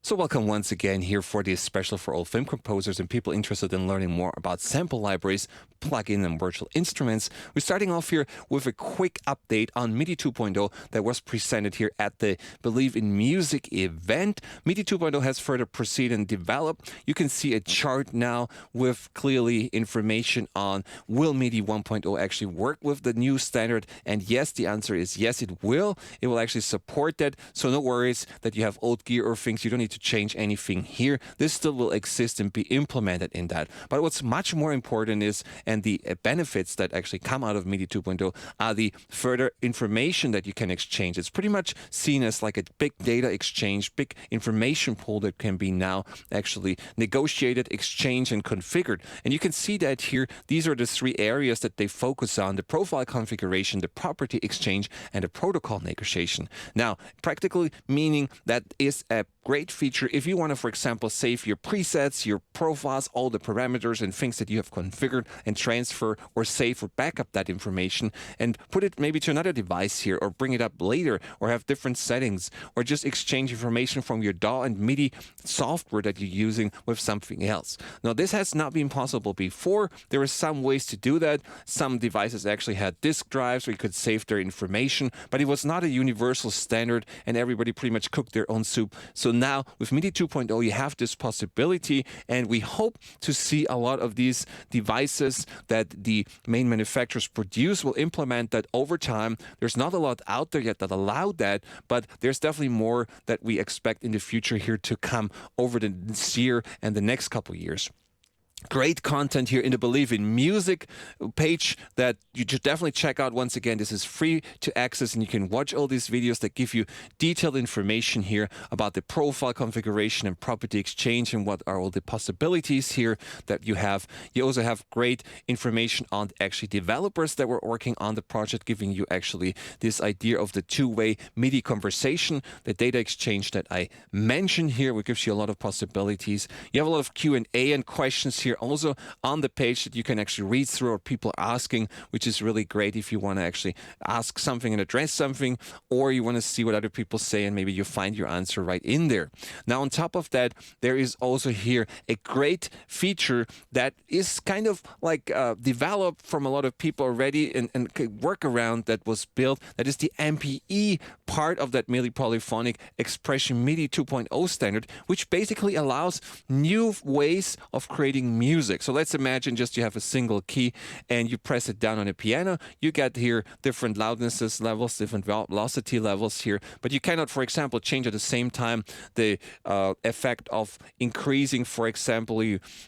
So welcome once again here for this special for all film composers and people interested in learning more about sample libraries, plugin and virtual instruments. We're starting off here with a quick update on MIDI 2.0 that was presented here at the Believe in Music event. MIDI 2.0 has further proceeded and developed. You can see a chart now with clearly information on will MIDI 1.0 actually work with the new standard, and yes, the answer is yes, it will. It will actually support that, so no worries that you have old gear or things. You don't need to change anything here. This still will exist and be implemented in that. But what's much more important is, and the benefits that actually come out of MIDI 2.0 are the further information that you can exchange. It's pretty much seen as like a big data exchange, big information pool that can be now actually negotiated, exchanged, and configured. And you can see that here, these are the three areas that they focus on: the profile configuration, the property exchange, and the protocol negotiation. Now, practically meaning that is a great feature if you want to, for example, save your presets, your profiles, all the parameters and things that you have configured, and transfer or save or backup that information and put it maybe to another device here, or bring it up later, or have different settings, or just exchange information from your DAW and MIDI software that you're using with something else. Now, this has not been possible before. There are some ways to do that. Some devices actually had disk drives where you could save their information, but it was not a universal standard, and everybody pretty much cooked their own soup. So now with MIDI 2.0, you have this possibility, and we hope to see a lot of these devices that the main manufacturers produce will implement that over time. There's not a lot out there yet that allow that, but there's definitely more that we expect in the future here to come over this year and the next couple of years. Great content here in the Believe in Music page that you should definitely check out. Once again, this is free to access, and you can watch all these videos that give you detailed information here about the profile configuration and property exchange and what are all the possibilities here that you have. You also have great information on actually developers that were working on the project, giving you actually this idea of the two-way MIDI conversation, the data exchange that I mentioned here, which gives you a lot of possibilities. You have a lot of Q&A and questions here also on the page that you can actually read through, or people asking, which is really great if you want to actually ask something and address something, or you want to see what other people say and maybe you find your answer right in there. Now, on top of that, there is also here a great feature that is kind of like developed from a lot of people already, and workaround that was built, that is the MPE part of that MIDI polyphonic expression MIDI 2.0 standard, which basically allows new ways of creating music. So let's imagine just you have a single key and you press it down on a piano. You get here different loudnesses levels, different velocity levels here, but you cannot, for example, change at the same time the effect of increasing, for example,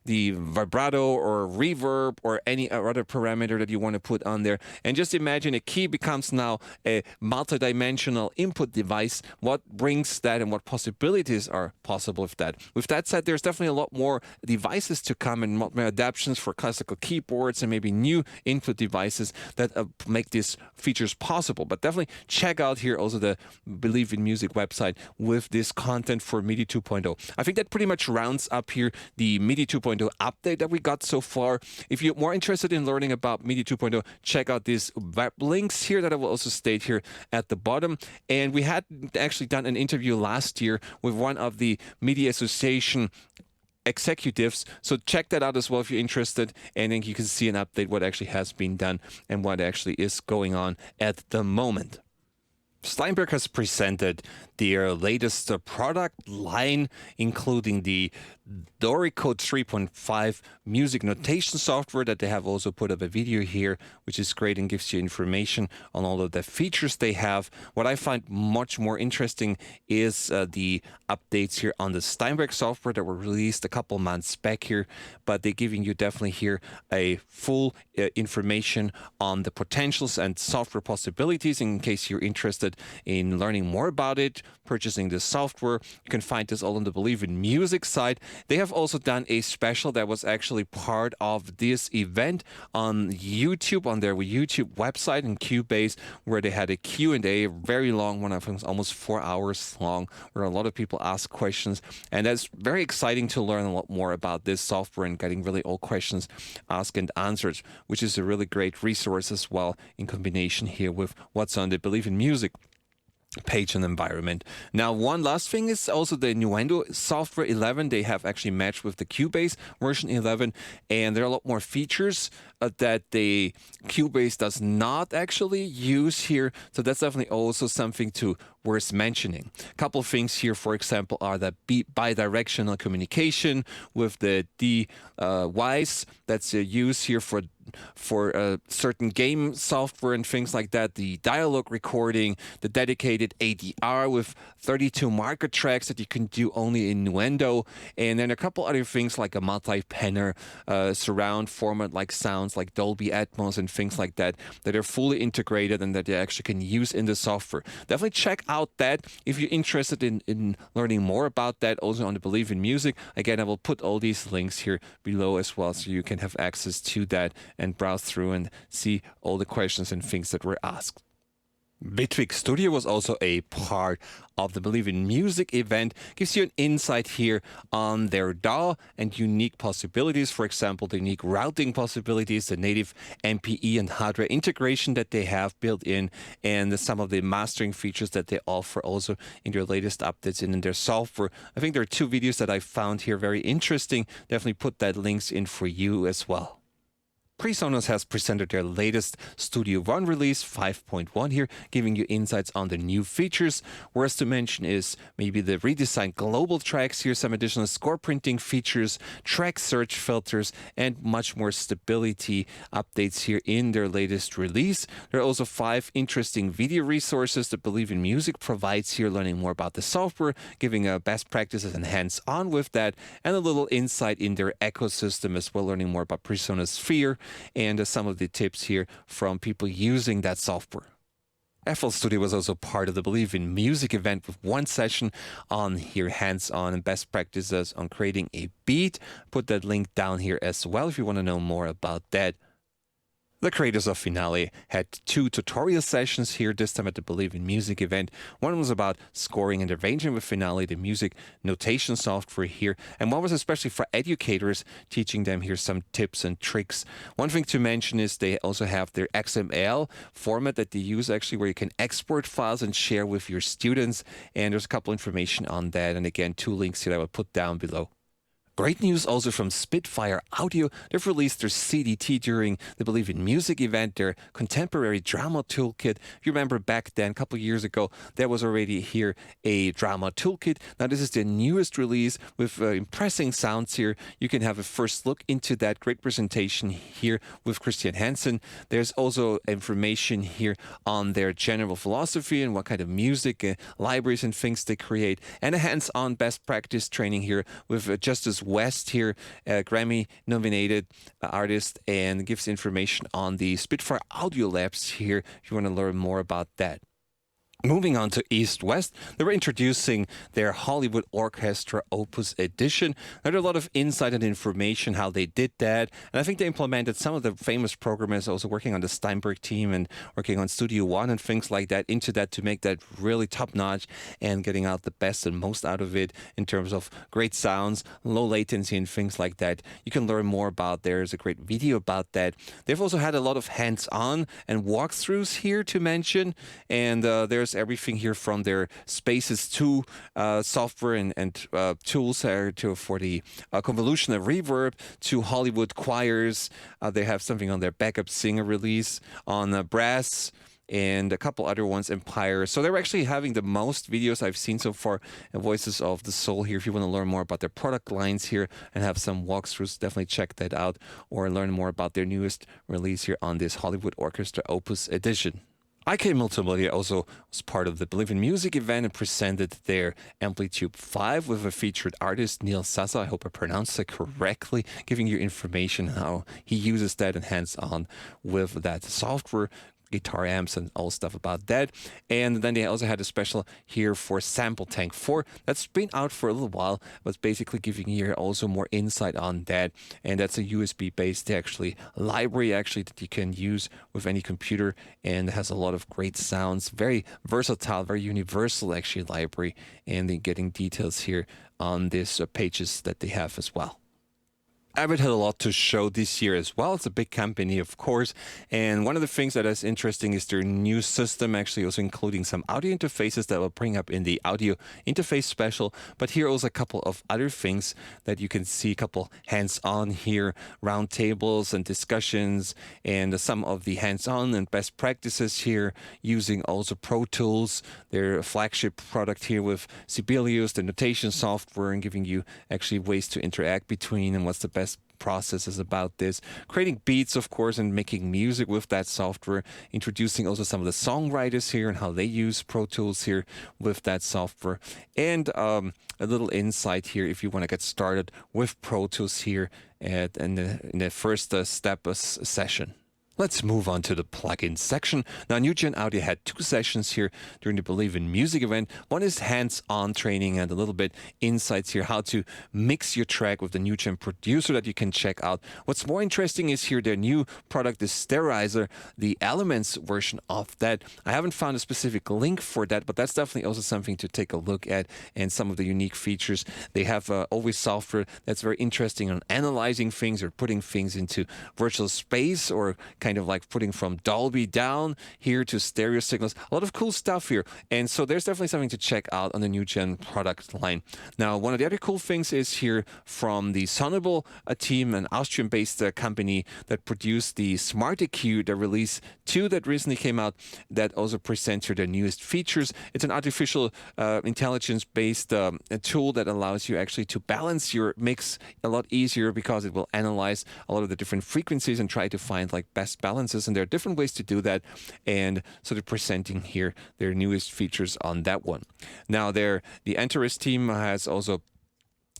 the vibrato or reverb or any other parameter that you want to put on there. And just imagine a key becomes now a multidimensional input device. What brings that and what possibilities are possible with that? With that said, there's definitely a lot more devices to come and more adaptations for classical keyboards and maybe new input devices that make these features possible. But definitely check out here also the Believe in Music website with this content for MIDI 2.0. I think that pretty much rounds up here the MIDI 2.0 update that we got so far. If you're more interested in learning about MIDI 2.0, check out these web links here that I will also state here at the bottom. And we had actually done an interview last year with one of the MIDI Association executives, so check that out as well if you're interested, and then you can see an update what actually has been done and what actually is going on at the moment. Steinberg has presented their latest product line, including the Dorico 3.5 music notation software that they have also put up a video here, which is great and gives you information on all of the features they have. What I find much more interesting is the updates here on the Steinberg software that were released a couple months back here, but they're giving you definitely here a full information on the potentials and software possibilities in case you're interested in learning more about it, purchasing this software. You can find this all on the Believe in Music site. They have also done a special that was actually part of this event on YouTube, on their YouTube website in Cubase, where they had a Q&A, a very long one, I think it was almost 4 hours long, where a lot of people asked questions. And that's very exciting to learn a lot more about this software and getting really all questions asked and answered, which is a really great resource as well in combination here with what's on the Believe in Music page and environment. Now, one last thing is also the Nuendo software 11. They have actually matched with the Cubase version 11, and there are a lot more features that the Cubase does not actually use here. So that's definitely also something to worth mentioning. A couple of things here, for example, are the bidirectional communication with the device that's used here for certain game software and things like that, the dialogue recording, the dedicated ADR with 32 marker tracks that you can do only in Nuendo, and then a couple other things like a multi-penner surround format like sounds like Dolby Atmos and things like that that are fully integrated and that you actually can use in the software. Definitely check out that if you're interested in learning more about that, also on the Believe in Music. Again, I will put all these links here below as well so you can have access to that and browse through and see all the questions and things that were asked. Bittwix Studio was also a part of the Believe in Music event. Gives you an insight here on their DAW and unique possibilities. For example, the unique routing possibilities, the native MPE and hardware integration that they have built in, and some of the mastering features that they offer also in their latest updates and in their software. I think there are two videos that I found here very interesting. Definitely put that links in for you as well. Presonus has presented their latest Studio One release, 5.1 here, giving you insights on the new features. Worth to mention is maybe the redesigned global tracks here, some additional score printing features, track search filters, and much more stability updates here in their latest release. There are also 5 interesting video resources that Believe in Music provides here, learning more about the software, giving best practices and hands-on with that, and a little insight in their ecosystem as well, learning more about Presonus Sphere, and some of the tips here from people using that software. FL Studio was also part of the Believe in Music event with one session on here hands-on and best practices on creating a beat. Put that link down here as well if you want to know more about that. The creators of Finale had 2 tutorial sessions here, this time at the Believe in Music event. One was about scoring and arranging with Finale, the music notation software here, and one was especially for educators, teaching them here some tips and tricks. One thing to mention is they also have their XML format that they use actually, where you can export files and share with your students, and there's a couple information on that, and again, 2 links here I will put down below. Great news also from Spitfire Audio. They've released their CDT during the Believe in Music event, their contemporary drama toolkit. If you remember back then, a couple of years ago, there was already here a drama toolkit. Now this is the newest release with impressive sounds here. You can have a first look into that. Great presentation here with Christian Hansen. There's also information here on their general philosophy and what kind of music, libraries and things they create, and a hands-on best practice training here with Justice West here, Grammy-nominated artist, and gives information on the Spitfire Audio Labs here if you want to learn more about that. Moving on to EastWest, they were introducing their Hollywood Orchestra Opus Edition. There's a lot of insight and information how they did that, and I think they implemented some of the famous programmers also working on the Steinberg team and working on Studio One and things like that into that to make that really top-notch and getting out the best and most out of it in terms of great sounds, low latency and things like that. You can learn more about. There's a great video about that. They've also had a lot of hands-on and walkthroughs here to mention, and there's everything here from their Spaces 2 software and tools for the convolution and reverb to Hollywood choirs. They have something on their backup singer release on brass and a couple other ones, Empire. So they're actually having the most videos I've seen so far, Voices of the Soul here. If you want to learn more about their product lines here and have some walkthroughs, definitely check that out or learn more about their newest release here on this Hollywood Orchestra Opus Edition. IK Multimedia also was part of the Believe in Music event and presented their Amplitude 5 with a featured artist, Neil Sasa. I hope I pronounced it correctly, giving you information how he uses that and hands-on with that software, guitar amps and all stuff about that. And then they also had a special here for Sample Tank 4 that's been out for a little while, but basically giving you also more insight on that. And that's a USB-based library that you can use with any computer, and it has a lot of great sounds, very versatile, very universal library, and then getting details here on these pages that they have as well. Avid had a lot to show this year as well. It's a big company, of course. And one of the things that is interesting is their new system, actually also including some audio interfaces that will bring up in the audio interface special. But here also a couple of other things that you can see, a couple hands-on here, round tables and discussions, and some of the hands-on and best practices here using also Pro Tools, their flagship product here with Sibelius, the notation software, and giving you actually ways to interact between and what's the best processes about this, creating beats, of course, and making music with that software, introducing also some of the songwriters here and how they use Pro Tools here with that software, and a little insight here if you want to get started with Pro Tools here in the first step session. Let's move on to the plugin section. Now, NewGen Audio had two sessions here during the Believe in Music event. One is hands-on training and a little bit insights here, how to mix your track with the NewGen producer that you can check out. What's more interesting is here their new product, the Sterilizer, the Elements version of that. I haven't found a specific link for that, but that's definitely also something to take a look at, and some of the unique features. They have always software that's very interesting on analyzing things or putting things into virtual space, or kind of like putting from Dolby down here to stereo signals. A lot of cool stuff here. And so there's definitely something to check out on the NewGen product line. Now, one of the other cool things is here from the Sonable team, an Austrian-based company that produced the Smart EQ, the release 2 that recently came out, that also presents here their newest features. It's an artificial intelligence-based tool that allows you actually to balance your mix a lot easier, because it will analyze a lot of the different frequencies and try to find like best balances, and there are different ways to do that, and so they're presenting here their newest features on that one. Now, the Antares team has also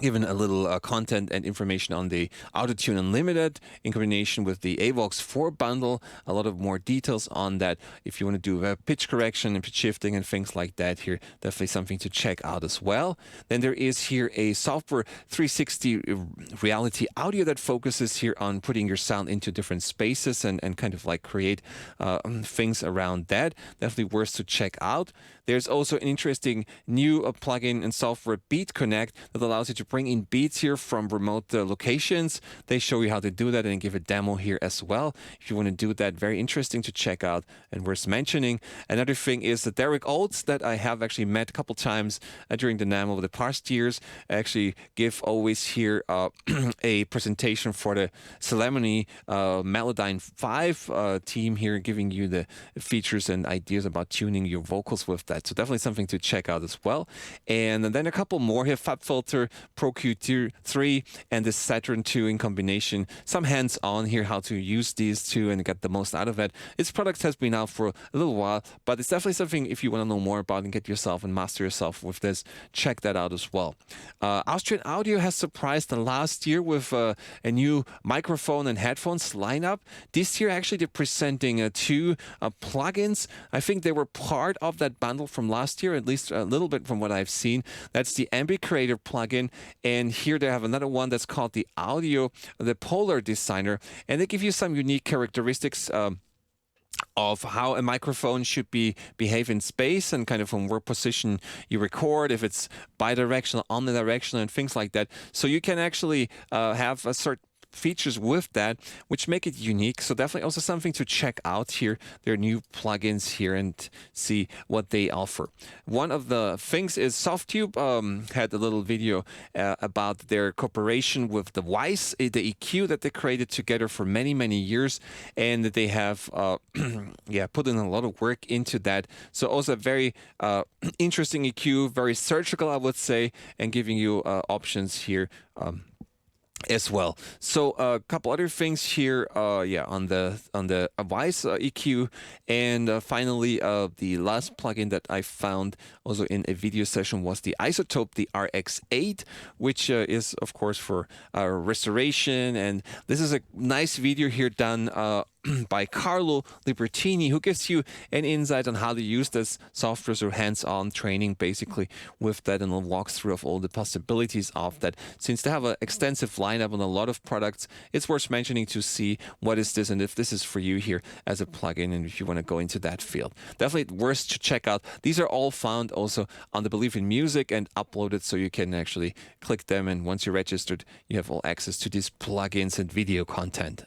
given a little content and information on the Autotune Unlimited in combination with the AVOX 4 bundle. A lot of more details on that if you want to do pitch correction and pitch shifting and things like that here. Definitely something to check out as well. Then there is here a Software 360 reality audio that focuses here on putting your sound into different spaces and kind of like create things around that. Definitely worth to check out. There's also an interesting new plugin and software, Beat Connect, that allows you to bring in beats here from remote locations. They show you how to do that and give a demo here as well. If you want to do that, very interesting to check out and worth mentioning. Another thing is that Derek Olds, that I have actually met a couple times during the NAMM over the past years, actually give always here a presentation for the Celemony Melodyne 5 team here, giving you the features and ideas about tuning your vocals with that. So definitely something to check out as well. And then a couple more here, FabFilter, Pro Q3, and the Saturn 2 in combination. Some hands-on here, how to use these two and get the most out of it. This product has been out for a little while, but it's definitely something if you want to know more about and get yourself and master yourself with this, check that out as well. Austrian Audio has surprised last year with a new microphone and headphones lineup. This year, actually, they're presenting two plugins. I think they were part of that bundle from last year, at least a little bit from what I've seen. That's the Ambi Creator plugin, and here they have another one that's called the Polar Designer, and they give you some unique characteristics of how a microphone should behave in space, and kind of from what position you record, if it's bidirectional, omnidirectional, and things like that. So you can actually have a certain features with that, which make it unique. So definitely also something to check out here, their new plugins here, and see what they offer. One of the things is Softtube had a little video about their cooperation with the Weiss, the EQ that they created together for many, many years, and that they have put in a lot of work into that. So also a very interesting EQ, very surgical, I would say, and giving you options here as well. So a couple other things here, on the Weiss EQ, and finally the last plugin that I found also in a video session was the Isotope, the RX8, which is of course for restoration, and this is a nice video here done by Carlo Libertini, who gives you an insight on how to use this software, so hands-on training basically with that, and a walkthrough of all the possibilities of that. Since they have an extensive lineup on a lot of products, it's worth mentioning to see what is this and if this is for you here as a plugin and if you want to go into that field. Definitely worth to check out. These are all found also on the Believe in Music and uploaded, so you can actually click them, and once you're registered, you have all access to these plugins and video content.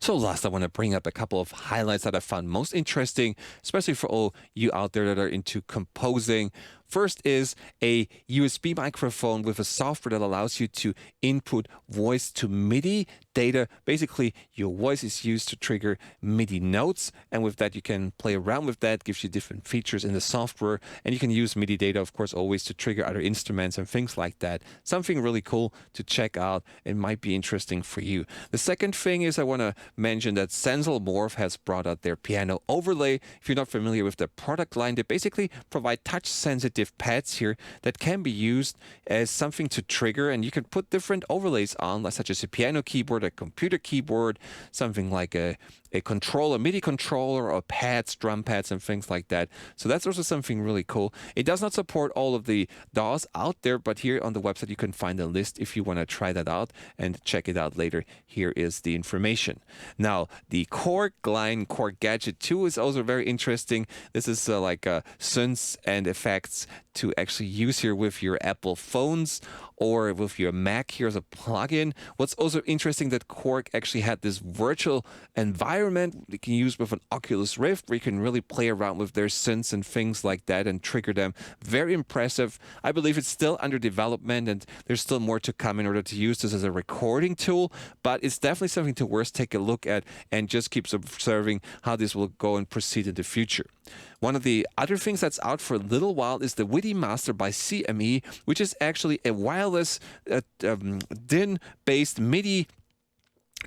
So last, I want to bring up a couple of highlights that I found most interesting, especially for all you out there that are into composing. First is a USB microphone with a software that allows you to input voice to MIDI data. Basically, your voice is used to trigger MIDI notes, and with that, you can play around with that. Gives you different features in the software, and you can use MIDI data, of course, always to trigger other instruments and things like that. Something really cool to check out. It might be interesting for you. The second thing is I want to mention that Sensal Morph has brought out their piano overlay. If you're not familiar with their product line, they basically provide touch-sensitive pads here that can be used as something to trigger, and you can put different overlays on, such as a piano keyboard, a computer keyboard, something like a controller, MIDI controller, or pads, drum pads, and things like that. So that's also something really cool. It does not support all of the DAWs out there, but here on the website you can find a list if you want to try that out and check it out later. Here is the information. Now, the Korg line, Korg Gadget 2, is also very interesting. This is like synths and effects to actually use here with your Apple phones or with your Mac here as a plugin. What's also interesting that Korg actually had this virtual environment you can use with an Oculus Rift, where you can really play around with their synths and things like that and trigger them. Very impressive. I believe it's still under development and there's still more to come in order to use this as a recording tool, but it's definitely something to worth take a look at and just keep observing how this will go and proceed in the future. One of the other things that's out for a little while is the Witty Master by CME, which is actually a wireless DIN-based MIDI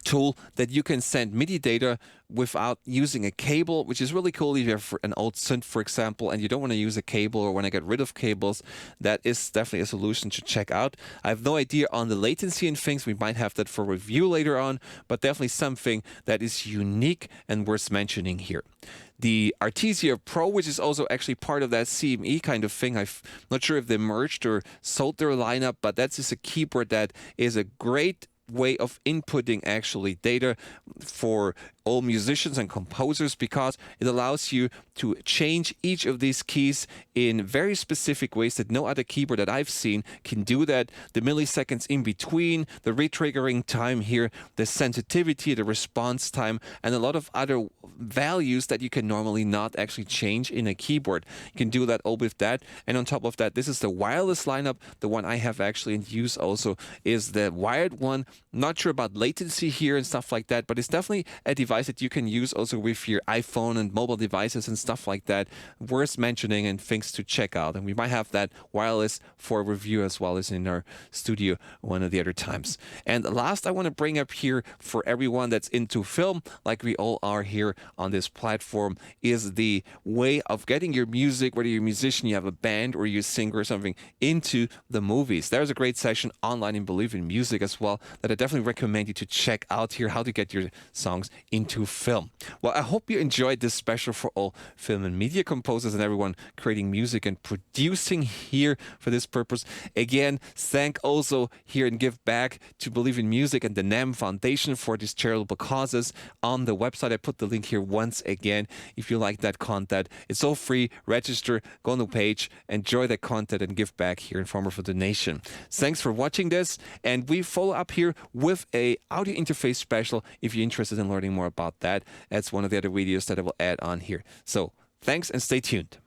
tool that you can send MIDI data without using a cable, which is really cool if you have an old synth, for example, and you don't want to use a cable or want to get rid of cables. That is definitely a solution to check out. I have no idea on the latency and things. We might have that for review later on, but definitely something that is unique and worth mentioning here. The Artesia Pro, which is also actually part of that CME kind of thing. I'm not sure if they merged or sold their lineup, but that's just a keyboard that is a great way of inputting actually data for all musicians and composers, because it allows you to change each of these keys in very specific ways that no other keyboard that I've seen can do that. The milliseconds in between, the retriggering time here, the sensitivity, the response time, and a lot of other values that you can normally not actually change in a keyboard. You can do that all with that. And on top of that, this is the wireless lineup. The one I have actually in use also is the wired one. Not sure about latency here and stuff like that, but it's definitely a device that you can use also with your iPhone and mobile devices and stuff like that. Worth mentioning and things to check out. And we might have that wireless for review as well as in our studio one of the other times. And last, I want to bring up here for everyone that's into film, like we all are here on this platform, is the way of getting your music, whether you're a musician, you have a band, or you sing or something, into the movies. There's a great session online in Believe in Music as well that I definitely recommend you to check out here, how to get your songs into film. Well, I hope you enjoyed this special for all film and media composers and everyone creating music and producing here for this purpose. Again, thank also here and give back to Believe in Music and the NAMM Foundation for these charitable causes. On the website, I put the link here once again. If you like that content, it's all free. Register, go on the page, enjoy the content, and give back here in form of a donation. Thanks for watching this, and we follow up here with a audio interface special. If you're interested in learning more about that, that's one of the other videos that I will add on here. So thanks and stay tuned.